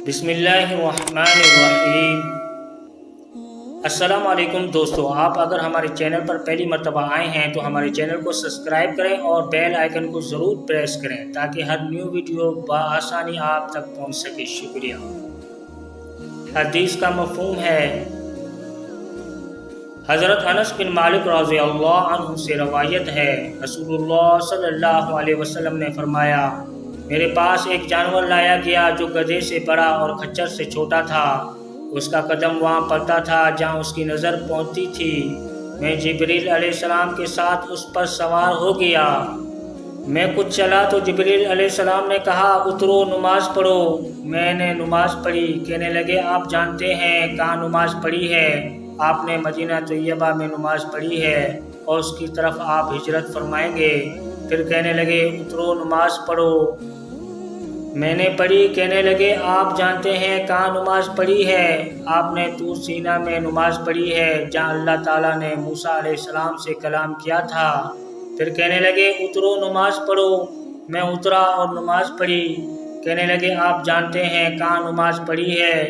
بسم اللہ الرحمن الرحیم۔ السلام علیکم دوستو، آپ اگر ہمارے چینل پر پہلی مرتبہ آئے ہیں تو ہمارے چینل کو سبسکرائب کریں اور بیل آئیکن کو ضرور پریس کریں تاکہ ہر نیو ویڈیو بآسانی آپ تک پہنچ سکے۔ شکریہ۔ حدیث کا مفہوم ہے، حضرت انس بن مالک رضی اللہ عنہ سے روایت ہے، رسول اللہ صلی اللہ علیہ وسلم نے فرمایا، میرے پاس ایک جانور لایا گیا جو گدھے سے بڑا اور خچر سے چھوٹا تھا۔ اس کا قدم وہاں پڑتا تھا جہاں اس کی نظر پہنچتی تھی۔ میں جبریل علیہ السلام کے ساتھ اس پر سوار ہو گیا۔ میں کچھ چلا تو جبریل علیہ السلام نے کہا، اترو، نماز پڑھو۔ میں نے نماز پڑھی۔ کہنے لگے، آپ جانتے ہیں کہاں نماز پڑھی ہے؟ آپ نے مدینہ طیبہ میں نماز پڑھی ہے اور اس کی طرف آپ ہجرت فرمائیں گے۔ پھر کہنے لگے، اترو، نماز پڑھو۔ میں نے پڑھی۔ کہنے لگے، آپ جانتے ہیں کہاں نماز پڑھی ہے؟ آپ نے طور سینا میں نماز پڑھی ہے جہاں اللہ تعالیٰ نے موسیٰ علیہ السلام سے کلام کیا تھا۔ پھر کہنے لگے، اترو، نماز پڑھو۔ میں اترا اور نماز پڑھی۔ کہنے لگے، آپ جانتے ہیں کہاں نماز پڑھی ہے؟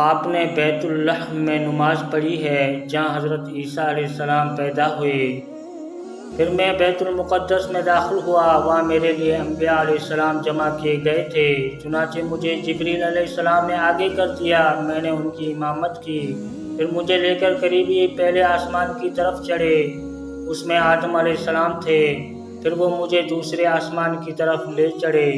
آپ نے بیت اللحم میں نماز پڑھی ہے جہاں حضرت عیسیٰ علیہ السلام پیدا ہوئے۔ پھر میں بیت المقدس میں داخل ہوا، وہاں میرے لیے انبیاء علیہ السلام جمع کیے گئے تھے، چنانچہ مجھے جبریل علیہ السلام نے آگے کر دیا، میں نے ان کی امامت کی۔ پھر مجھے لے کر قریبی پہلے آسمان کی طرف چڑھے، اس میں آدم علیہ السلام تھے۔ پھر وہ مجھے دوسرے آسمان کی طرف لے چڑھے،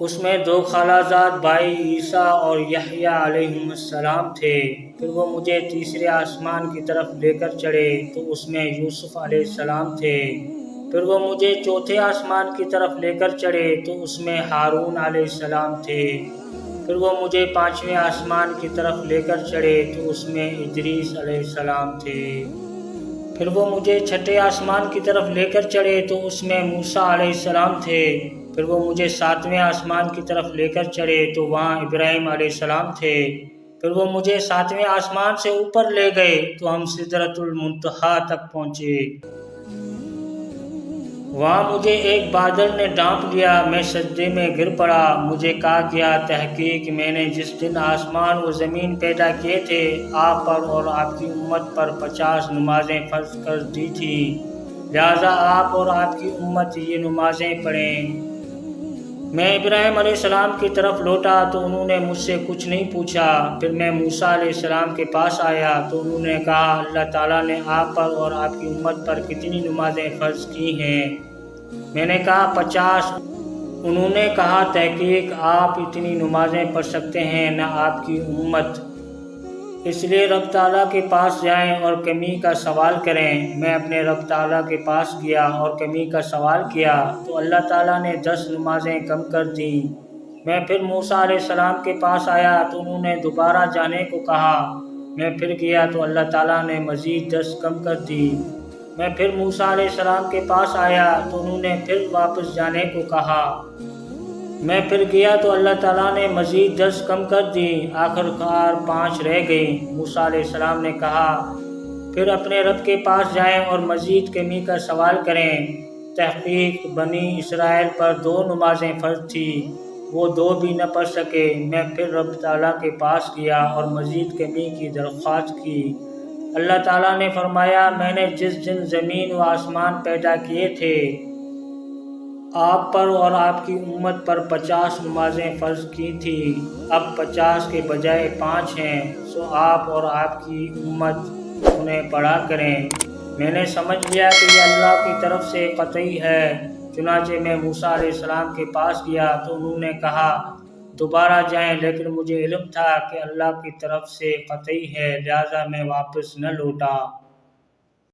اس میں دو خالہ زاد بھائی عیسیٰ اور یحییٰ علیہ السلام تھے۔ پھر وہ مجھے تیسرے آسمان کی طرف لے کر چڑھے تو اس میں یوسف علیہ السلام تھے۔ پھر وہ مجھے چوتھے آسمان کی طرف لے کر چڑھے تو اس میں ہارون علیہ السلام تھے۔ پھر وہ مجھے پانچویں آسمان کی طرف لے کر چڑھے تو اس میں ادریس علیہ السلام تھے۔ پھر وہ مجھے چھٹے آسمان کی طرف لے کر چڑھے تو اس میں موسیٰ علیہ السلام تھے۔ پھر وہ مجھے ساتویں آسمان کی طرف لے کر چڑھے تو وہاں ابراہیم علیہ السلام تھے۔ پھر وہ مجھے ساتویں آسمان سے اوپر لے گئے تو ہم سدرۃ المنتہا تک پہنچے۔ وہاں مجھے ایک بادل نے ڈھانپ لیا، میں سجدے میں گر پڑا۔ مجھے کہا گیا، تحقیق میں نے جس دن آسمان و زمین پیدا کیے تھے، آپ پر اور آپ کی امت پر 50 نمازیں فرض کر دی تھی، لہٰذا آپ اور آپ کی امت یہ نمازیں پڑھیں۔ میں ابراہیم علیہ السلام کی طرف لوٹا تو انہوں نے مجھ سے کچھ نہیں پوچھا۔ پھر میں موسیٰ علیہ السلام کے پاس آیا تو انہوں نے کہا، اللہ تعالیٰ نے آپ پر اور آپ کی امت پر کتنی نمازیں فرض کی ہیں؟ میں نے کہا 50۔ انہوں نے کہا، تحقیق آپ اتنی نمازیں پڑھ سکتے ہیں نہ آپ کی امت، اس لیے رب تعالیٰ کے پاس جائیں اور کمی کا سوال کریں۔ میں اپنے رب تعالیٰ کے پاس گیا اور کمی کا سوال کیا تو اللہ تعالیٰ نے 10 نمازیں کم کر دیں۔ میں پھر موسیٰ علیہ السلام کے پاس آیا تو انہوں نے دوبارہ جانے کو کہا۔ میں پھر گیا تو اللہ تعالیٰ نے مزید 10 کم کر دی۔ میں پھر موسیٰ علیہ السلام کے پاس آیا تو انہوں نے پھر واپس جانے کو کہا۔ میں پھر گیا تو اللہ تعالیٰ نے مزید 10 کم کر دی۔ آخر کار 5 رہ گئیں۔ موسیٰ علیہ السلام نے کہا، پھر اپنے رب کے پاس جائیں اور مزید کمی کا سوال کریں۔ تحقیق بنی اسرائیل پر 2 نمازیں فرض تھیں، وہ 2 بھی نہ پڑھ سکے۔ میں پھر رب تعالیٰ کے پاس گیا اور مزید کمی کی درخواست کی۔ اللہ تعالیٰ نے فرمایا، میں نے جس دن زمین و آسمان پیدا کیے تھے، آپ پر اور آپ کی امت پر 50 نمازیں فرض کی تھیں، اب 50 کے بجائے 5 ہیں، سو آپ اور آپ کی امت انہیں پڑھا کریں۔ میں نے سمجھ لیا کہ یہ اللہ کی طرف سے قطعی ہے، چنانچہ میں موسیٰ علیہ السلام کے پاس گیا تو انہوں نے کہا، دوبارہ جائیں، لیکن مجھے علم تھا کہ اللہ کی طرف سے قطعی ہے، لہٰذا میں واپس نہ لوٹا۔